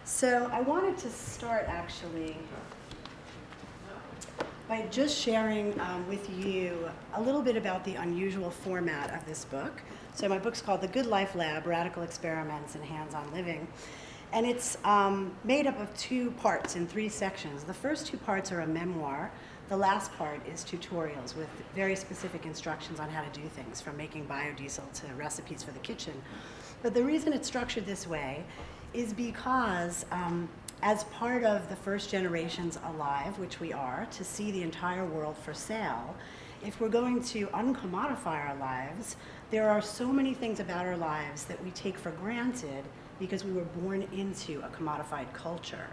So I wanted to start actually by just sharing with you a little bit about the unusual format of this book. So my book's called The Good Life Lab, Radical Experiments in Hands-on Living. And it's made up of two parts in three sections. The first two parts are a memoir. The last part is tutorials with very specific instructions on how to do things, from making biodiesel to recipes for the kitchen. But the reason it's structured this way is because as part of the first generations alive, which we are, to see the entire world for sale, if we're going to uncommodify our lives, there are so many things about our lives that we take for granted because we were born into a commodified culture.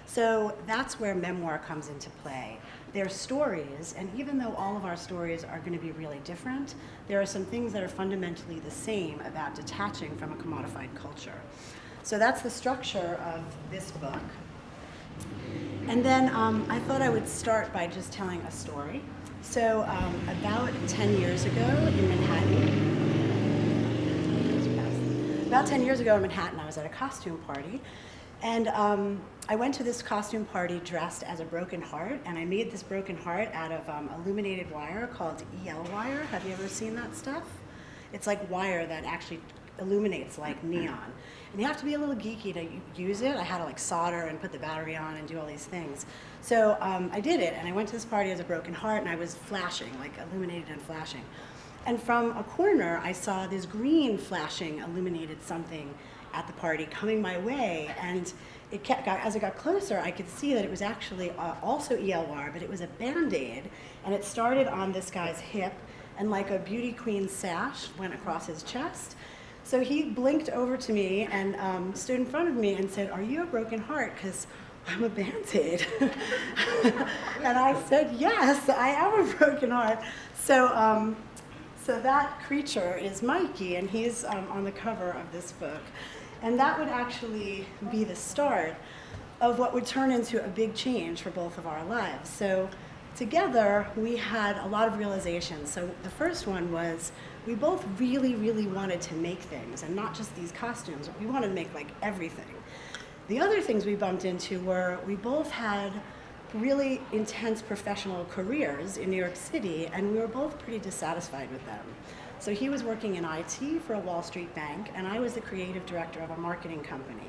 So that's where memoir comes into play. They're stories, and even though all of our stories are going to be really different, there are some things that are fundamentally the same about detaching from a commodified culture. So that's the structure of this book. And then I thought I would start by just telling a story. So about 10 years ago in Manhattan, I was at a costume party. And I went to this costume party dressed as a broken heart, and I made this broken heart out of illuminated wire called EL wire. Have you ever seen that stuff? It's like wire that actually illuminates like neon. And you have to be a little geeky to use it. I had to like solder and put the battery on and do all these things. So I did it, and I went to this party as a broken heart, and I was flashing, like illuminated and flashing. And from a corner, I saw this green flashing illuminated something at the party coming my way, and it kept, as it got closer, I could see that it was actually also EL wire, but it was a Band-Aid, and it started on this guy's hip, and like a beauty queen sash went across his chest. So he blinked over to me and stood in front of me and said, "Are you a broken heart? Because I'm a Band-Aid." And I said, "Yes, I am a broken heart." So that creature is Mikey, and he's on the cover of this book. And that would actually be the start of what would turn into a big change for both of our lives. So together, we had a lot of realizations. So the first one was we both really, really wanted to make things, and not just these costumes. We wanted to make like everything. The other things we bumped into were we both had really intense professional careers in New York City, and we were both pretty dissatisfied with them. So he was working in IT for a Wall Street bank, and I was the creative director of a marketing company.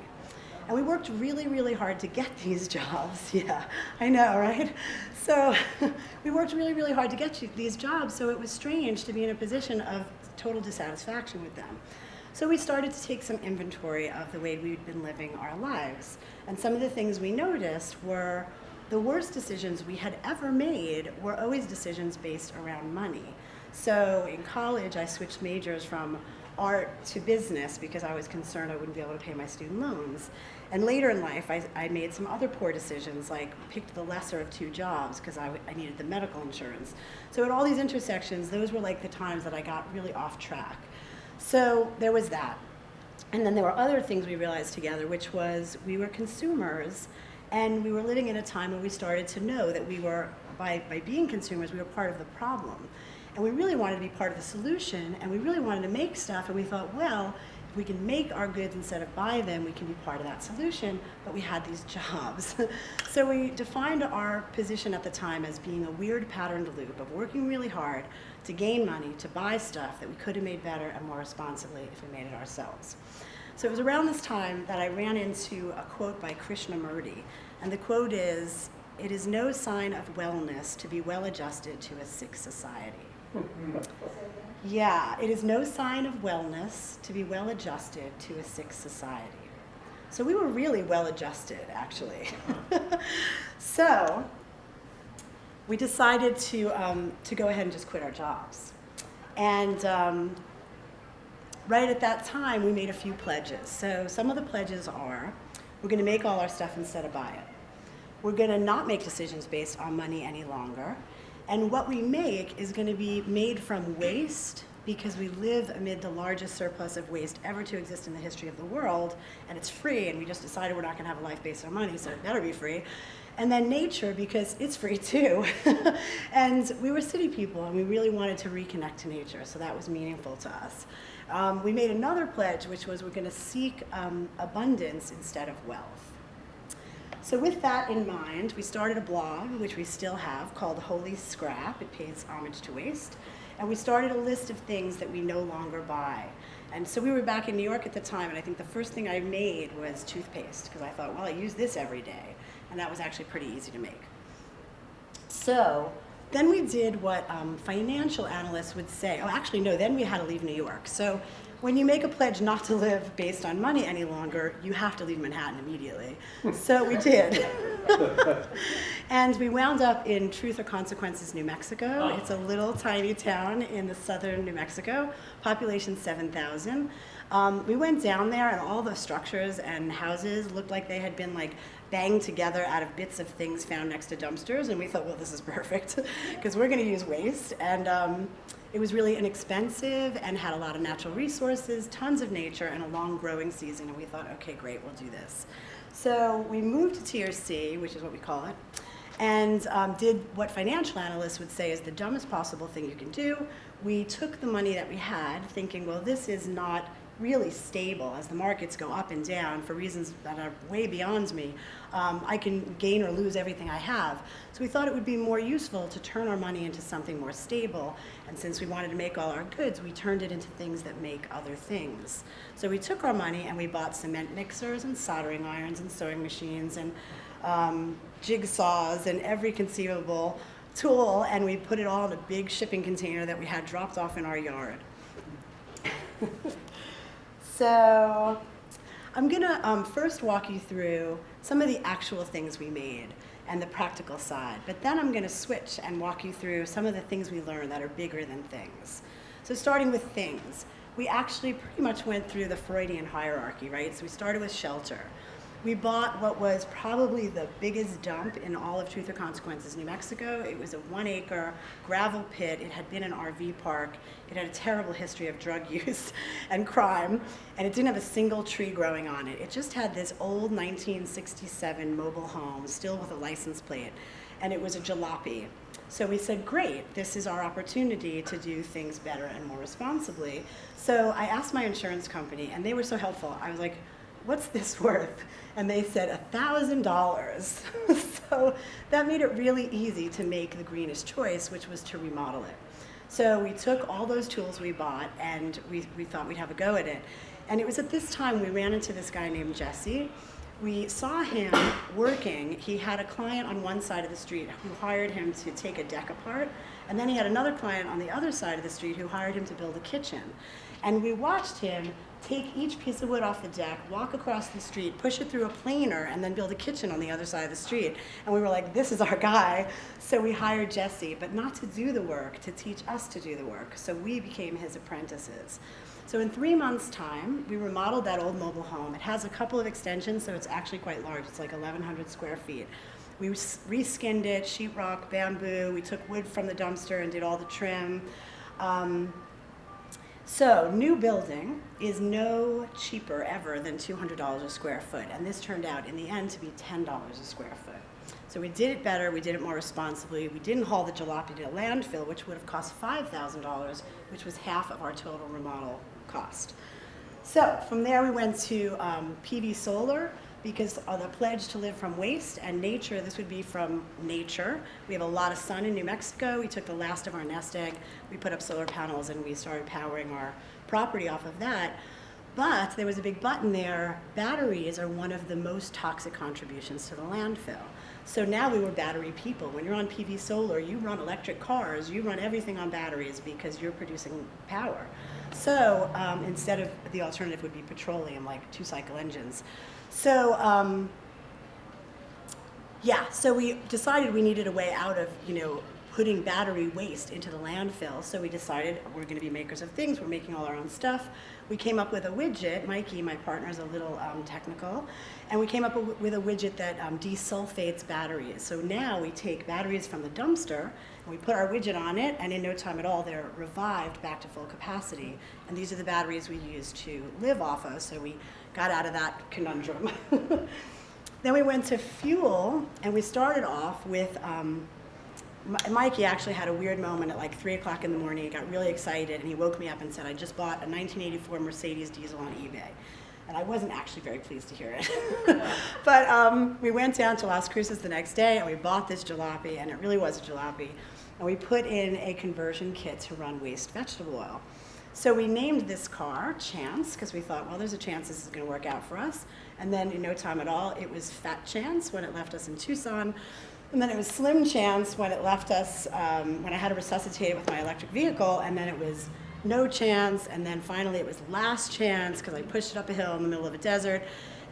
And we worked really, really hard to get these jobs. Yeah, I know, right? So we worked really, really hard to get these jobs, so it was strange to be in a position of total dissatisfaction with them. So we started to take some inventory of the way we'd been living our lives. And some of the things we noticed were the worst decisions we had ever made were always decisions based around money. So in college, I switched majors from art to business because I was concerned I wouldn't be able to pay my student loans. And later in life, I made some other poor decisions, like picked the lesser of two jobs because I needed the medical insurance. So at all these intersections, those were like the times that I got really off track. So there was that. And then there were other things we realized together, which was we were consumers, and we were living in a time when we started to know that we were, by being consumers, we were part of the problem. And we really wanted to be part of the solution, and we really wanted to make stuff, and we thought, well, if we can make our goods instead of buy them, we can be part of that solution, but we had these jobs. So we defined our position at the time as being a weird patterned loop of working really hard to gain money, to buy stuff that we could have made better and more responsibly if we made it ourselves. So it was around this time that I ran into a quote by Krishnamurti, and the quote is, "It is no sign of wellness to be well-adjusted to a sick society." Yeah, it is no sign of wellness to be well-adjusted to a sick society. So we were really well-adjusted, actually. So we decided to go ahead and just quit our jobs. And right at that time, we made a few pledges. So some of the pledges are, we're going to make all our stuff instead of buy it. We're going to not make decisions based on money any longer. And what we make is going to be made from waste, because we live amid the largest surplus of waste ever to exist in the history of the world, and it's free, and we just decided we're not going to have a life based on money, so it better be free. And then nature, because it's free too. And we were city people, and we really wanted to reconnect to nature, so that was meaningful to us. We made another pledge, which was we're going to seek abundance instead of wealth. So with that in mind, we started a blog, which we still have, called Holy Scrap. It pays homage to waste. And we started a list of things that we no longer buy. And so we were back in New York at the time, and I think the first thing I made was toothpaste, because I thought, well, I use this every day. And that was actually pretty easy to make. So then we did what financial analysts would say. Oh, actually, no, then we had to leave New York. So when you make a pledge not to live based on money any longer, you have to leave Manhattan immediately. So we did. And we wound up in Truth or Consequences, New Mexico. It's a little tiny town in the southern New Mexico, population 7,000. We went down there and all the structures and houses looked like they had been like banged together out of bits of things found next to dumpsters, and we thought, well, this is perfect, because we're going to use waste. And it was really inexpensive and had a lot of natural resources, tons of nature, and a long growing season, and we thought, okay, great, we'll do this. So we moved to TRC, which is what we call it, and did what financial analysts would say is the dumbest possible thing you can do. We took the money that we had, thinking, well, this is not really stable as the markets go up and down for reasons that are way beyond me. I can gain or lose everything I have. So we thought it would be more useful to turn our money into something more stable. And since we wanted to make all our goods, we turned it into things that make other things. So we took our money and we bought cement mixers and soldering irons and sewing machines and jigsaws and every conceivable tool, and we put it all in a big shipping container that we had dropped off in our yard. So I'm going to first walk you through some of the actual things we made and the practical side, but then I'm going to switch and walk you through some of the things we learned that are bigger than things. So starting with things, we actually pretty much went through the Freudian hierarchy, right? So we started with shelter. We bought what was probably the biggest dump in all of Truth or Consequences, New Mexico. It was a 1-acre gravel pit. It had been an RV park. It had a terrible history of drug use and crime, and it didn't have a single tree growing on it. It just had this old 1967 mobile home, still with a license plate, and it was a jalopy. So we said, great, this is our opportunity to do things better and more responsibly. So I asked my insurance company, and they were so helpful. I was like, what's this worth? And they said $1,000. So that made it really easy to make the greenest choice, which was to remodel it. So we took all those tools we bought and we thought we'd have a go at it. And it was at this time we ran into this guy named Jesse. We saw him working. He had a client on one side of the street who hired him to take a deck apart. And then he had another client on the other side of the street who hired him to build a kitchen. And we watched him take each piece of wood off the deck, walk across the street, push it through a planer, and then build a kitchen on the other side of the street. And we were like, this is our guy. So we hired Jesse, but not to do the work, to teach us to do the work. So we became his apprentices. So in 3 months' time, we remodeled that old mobile home. It has a couple of extensions, so it's actually quite large. It's like 1,100 square feet. We reskinned it, sheetrock, bamboo. We took wood from the dumpster and did all the trim. So new building is no cheaper ever than $200 a square foot, and this turned out in the end to be $10 a square foot. So we did it better, we did it more responsibly. We didn't haul the jalopy to a landfill, which would have cost $5,000, which was half of our total remodel cost. So from there we went to PV solar, because of the pledge to live from waste and nature. This would be from nature. We have a lot of sun in New Mexico. We took the last of our nest egg, we put up solar panels, and we started powering our property off of that. But there was a big but in there. Batteries are one of the most toxic contributions to the landfill. So now we were battery people. When you're on PV solar, you run electric cars, you run everything on batteries because you're producing power. So instead of, the alternative would be petroleum, like 2-cycle engines. So so we decided we needed a way out of, putting battery waste into the landfill. So we decided we're going to be makers of things. We're making all our own stuff. We came up with a widget. Mikey, my partner, is a little technical. And we came up with a widget that desulfates batteries. So now we take batteries from the dumpster and we put our widget on it, and in no time at all, they're revived back to full capacity. And these are the batteries we use to live off of. So we got out of that conundrum. Then we went to fuel, and we started off with Mikey actually had a weird moment at like 3 o'clock in the morning. He got really excited and he woke me up and said, I just bought a 1984 Mercedes diesel on eBay. And I wasn't actually very pleased to hear it. But we went down to Las Cruces the next day and we bought this jalopy, and it really was a jalopy. And we put in a conversion kit to run waste vegetable oil. So we named this car Chance, because we thought, well, there's a chance this is going to work out for us. And then in no time at all, it was Fat Chance when it left us in Tucson. And then it was Slim Chance when it left us, when I had to resuscitate it with my electric vehicle. And then it was No Chance. And then finally it was Last Chance because I pushed it up a hill in the middle of a desert.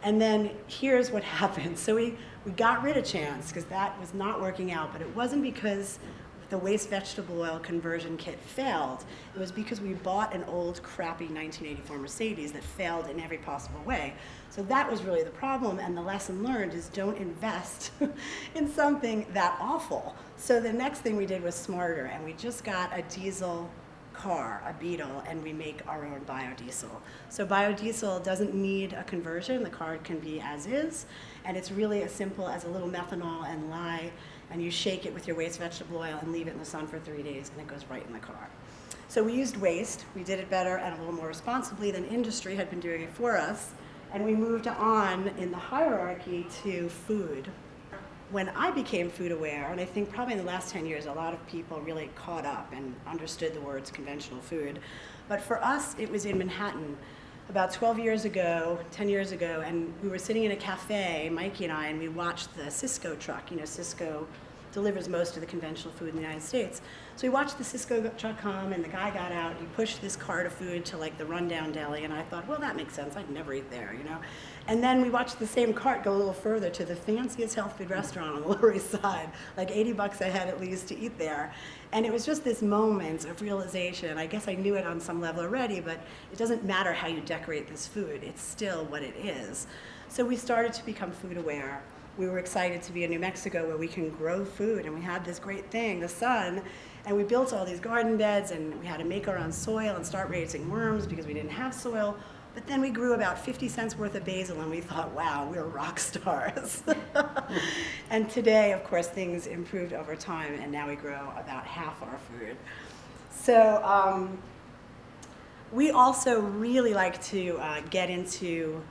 And then here's what happened. So we got rid of Chance because that was not working out. But it wasn't because the waste vegetable oil conversion kit failed. It was because we bought an old crappy 1984 Mercedes that failed in every possible way. So that was really the problem, and the lesson learned is don't invest in something that awful. So the next thing we did was smarter, and we just got a diesel car, a Beetle, and we make our own biodiesel. So biodiesel doesn't need a conversion. The car can be as is, and it's really as simple as a little methanol and lye, and you shake it with your waste vegetable oil and leave it in the sun for 3 days, and it goes right in the car. So we used waste. We did it better and a little more responsibly than industry had been doing it for us, and we moved on in the hierarchy to food. When I became food aware, and I think probably in the last 10 years, a lot of people really caught up and understood the words conventional food. But for us, it was in Manhattan about 12 years ago, 10 years ago, and we were sitting in a cafe, Mikey and I, and we watched the Cisco truck. You know, Cisco delivers most of the conventional food in the United States. So we watched the Cisco truck come, and the guy got out, and he pushed this cart of food to like the rundown deli, and I thought, well, that makes sense. I'd never eat there, you know. And then we watched the same cart go a little further to the fanciest health food restaurant on the Lower East Side, like $80 a head at least to eat there. And it was just this moment of realization. I guess I knew it on some level already, but it doesn't matter how you decorate this food. It's still what it is. So we started to become food aware. We were excited to be in New Mexico where we can grow food, and we had this great thing, the sun, and we built all these garden beds, and we had to make our own soil and start raising worms because we didn't have soil. But then we grew about 50 cents worth of basil, and we thought, wow, we're rock stars. And today, of course, things improved over time, and now we grow about half our food. So we also really like to get into,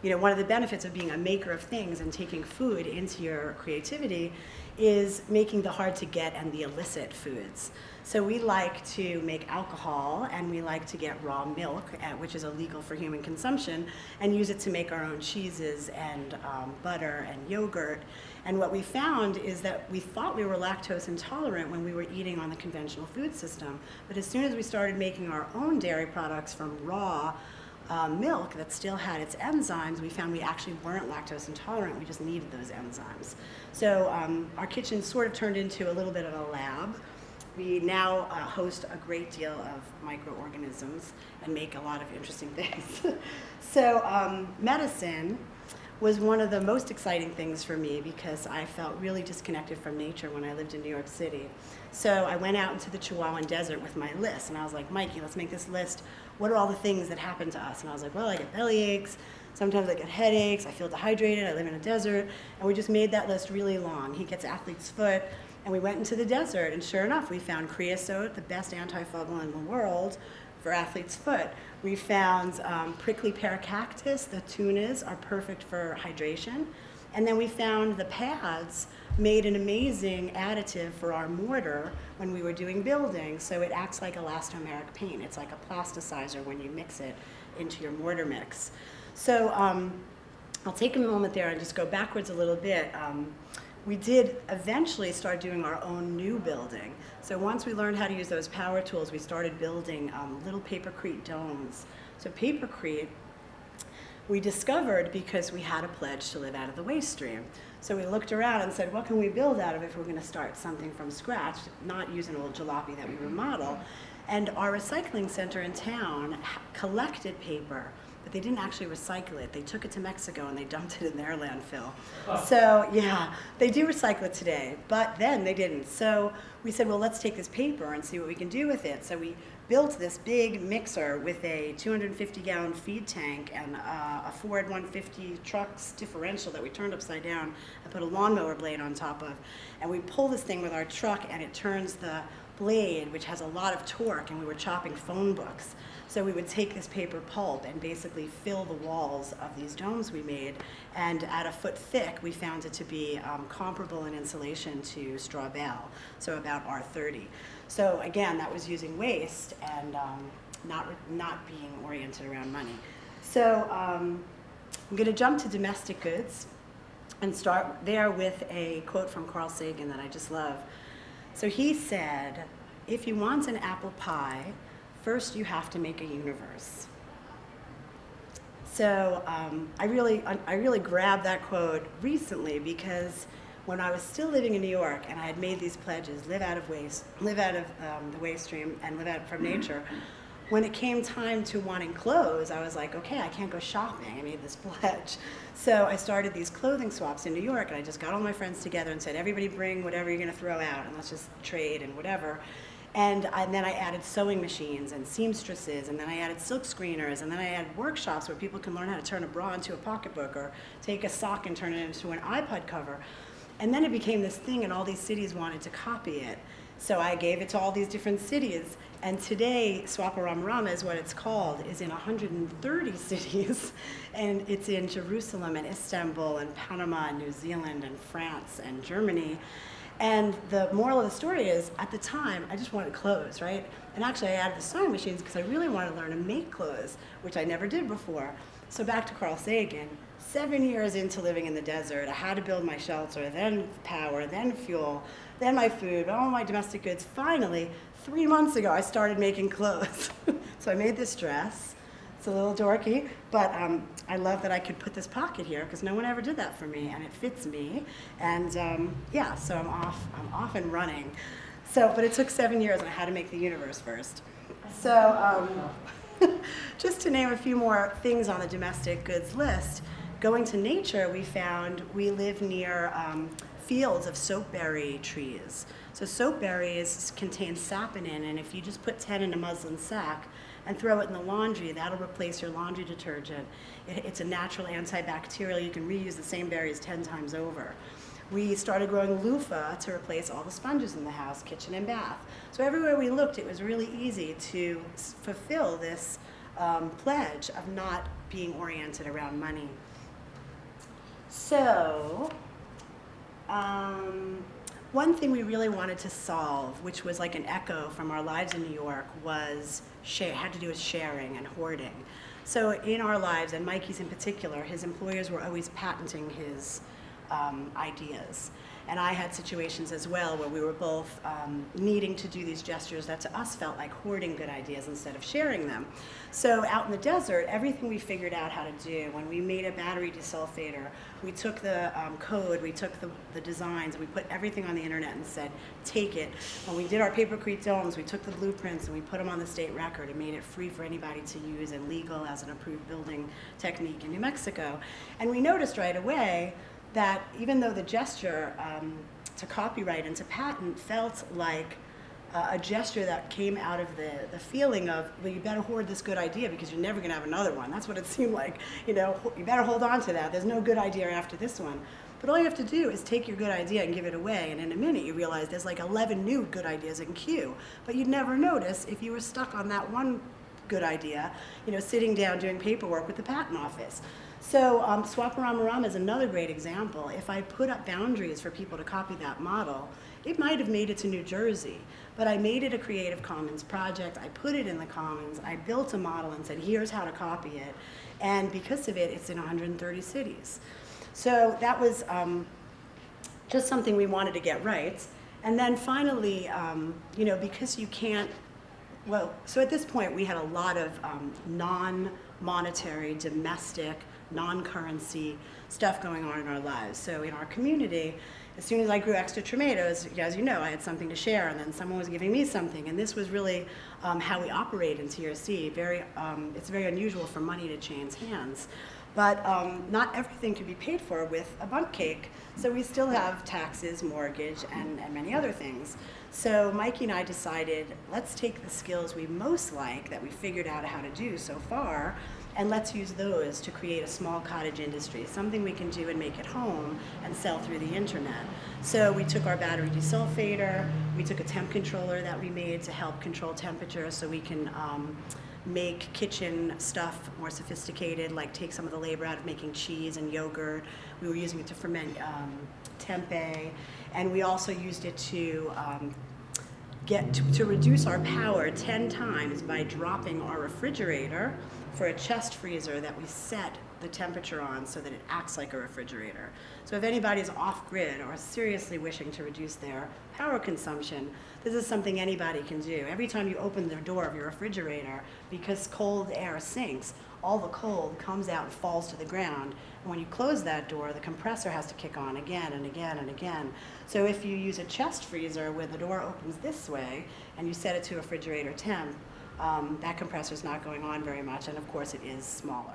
you know, one of the benefits of being a maker of things and taking food into your creativity is making the hard to get and the illicit foods. So we like to make alcohol, and we like to get raw milk, which is illegal for human consumption, and use it to make our own cheeses and butter and yogurt. And what we found is that we thought we were lactose intolerant when we were eating on the conventional food system. But as soon as we started making our own dairy products from raw milk that still had its enzymes, we found we actually weren't lactose intolerant. We just needed those enzymes. So our kitchen sort of turned into a little bit of a lab. We now host a great deal of microorganisms and make a lot of interesting things. So medicine was one of the most exciting things for me because I felt really disconnected from nature when I lived in New York City. So I went out into the Chihuahuan desert with my list, and I was like, Mikey, let's make this list. What are all the things that happen to us? And I was like, well, I get belly aches, sometimes I get headaches, I feel dehydrated, I live in a desert, and we just made that list really long. He gets athlete's foot, and we went into the desert, and sure enough, we found creosote, the best antifungal in the world, for athlete's foot. We found prickly pear cactus. The tunas are perfect for hydration. And then we found the pads made an amazing additive for our mortar when we were doing building. So it acts like elastomeric paint. It's like a plasticizer when you mix it into your mortar mix. So I'll take a moment there and just go backwards a little bit. We did eventually start doing our own new building. So once we learned how to use those power tools, we started building little papercrete domes. So papercrete, we discovered because we had a pledge to live out of the waste stream. So we looked around and said, what can we build out of it if we're going to start something from scratch, not use an old jalopy that we remodel? And our recycling center in town collected paper, but they didn't actually recycle it. They took it to Mexico and they dumped it in their landfill. So yeah, they do recycle it today, but then they didn't. So we said, well, let's take this paper and see what we can do with it. So we built this big mixer with a 250-gallon feed tank and a Ford 150 trucks differential that we turned upside down and put a lawnmower blade on top of. And we pull this thing with our truck, and it turns the blade, which has a lot of torque, and we were chopping phone books. So we would take this paper pulp and basically fill the walls of these domes we made, and at a foot thick, we found it to be comparable in insulation to straw bale, so about R30. So again, that was using waste and not being oriented around money. So I'm going to jump to domestic goods and start there with a quote from Carl Sagan that I just love. So he said, "If you want an apple pie, first you have to make a universe." So I really grabbed that quote recently because when I was still living in New York and I had made these pledges, live out of waste, live out of the waste stream, and live out from nature, when it came time to wanting clothes, I was like, okay, I can't go shopping. I made this pledge. So I started these clothing swaps in New York, and I just got all my friends together and said, everybody bring whatever you're going to throw out, and let's just trade and whatever. And then I added sewing machines and seamstresses, and then I added silk screeners, and then I added workshops where people can learn how to turn a bra into a pocketbook or take a sock and turn it into an iPod cover. And then it became this thing, and all these cities wanted to copy it. So I gave it to all these different cities. And today, Swaparama is what it's called, is in 130 cities. And it's in Jerusalem and Istanbul and Panama and New Zealand and France and Germany. And the moral of the story is, at the time, I just wanted clothes, right? And actually, I added the sewing machines because I really wanted to learn to make clothes, which I never did before. So back to Carl Sagan, 7 years into living in the desert, I had to build my shelter, then power, then fuel, then my food, all my domestic goods. Finally, 3 months ago, I started making clothes. So I made this dress. It's a little dorky, but I love that I could put this pocket here because no one ever did that for me, and it fits me. And yeah, so I'm off and running. So, but it took 7 years, and I had to make the universe first. So just to name a few more things on the domestic goods list, going to nature, we live near fields of soapberry trees. So soapberries contain saponin, and if you just put 10 in a muslin sack and throw it in the laundry, that'll replace your laundry detergent. It's a natural antibacterial. You can reuse the same berries 10 times over. We started growing loofah to replace all the sponges in the house, kitchen and bath. So everywhere we looked, it was really easy to fulfill this pledge of not being oriented around money. So, one thing we really wanted to solve, which was like an echo from our lives in New York, had to do with sharing and hoarding. So in our lives, and Mikey's in particular, his employers were always patenting his ideas. And I had situations as well where we were both needing to do these gestures that to us felt like hoarding good ideas instead of sharing them. So out in the desert, everything we figured out how to do, when we made a battery desulfator, we took the code, we took the designs, we put everything on the internet and said, take it. When we did our papercrete domes, we took the blueprints and we put them on the state record and made it free for anybody to use and legal as an approved building technique in New Mexico. And we noticed right away that even though the gesture to copyright and to patent felt like a gesture that came out of the feeling of, well, you better hoard this good idea because you're never going to have another one. That's what it seemed like. You know, you better hold on to that. There's no good idea after this one. But all you have to do is take your good idea and give it away, and in a minute you realize there's like 11 new good ideas in queue. But you'd never notice if you were stuck on that one good idea, you know, sitting down doing paperwork with the patent office. So Swaparama is another great example. If I put up boundaries for people to copy that model, it might have made it to New Jersey, but I made it a Creative Commons project. I put it in the Commons. I built a model and said, here's how to copy it. And because of it, it's in 130 cities. So that was just something we wanted to get right. And then finally, you know, because you can't, well, so at this point we had a lot of non-monetary, domestic, non-currency stuff going on in our lives. So in our community, as soon as I grew extra tomatoes, as you know, I had something to share, and then someone was giving me something, and this was really how we operate in TRC. It's very unusual for money to change hands. But not everything can be paid for with a bundt cake, so we still have taxes, mortgage, and many other things. So Mikey and I decided, let's take the skills we most like, that we figured out how to do so far, and let's use those to create a small cottage industry, something we can do and make at home and sell through the internet. So we took our battery desulfator, we took a temp controller that we made to help control temperature so we can make kitchen stuff more sophisticated, like take some of the labor out of making cheese and yogurt. We were using it to ferment tempeh, and we also used it to to reduce our power 10 times by dropping our refrigerator for a chest freezer that we set the temperature on so that it acts like a refrigerator. So if anybody's off-grid or seriously wishing to reduce their power consumption, this is something anybody can do. Every time you open the door of your refrigerator, because cold air sinks, all the cold comes out and falls to the ground. And when you close that door, the compressor has to kick on again and again and again. So if you use a chest freezer where the door opens this way and you set it to refrigerator temp, that compressor's not going on very much, and of course it is smaller.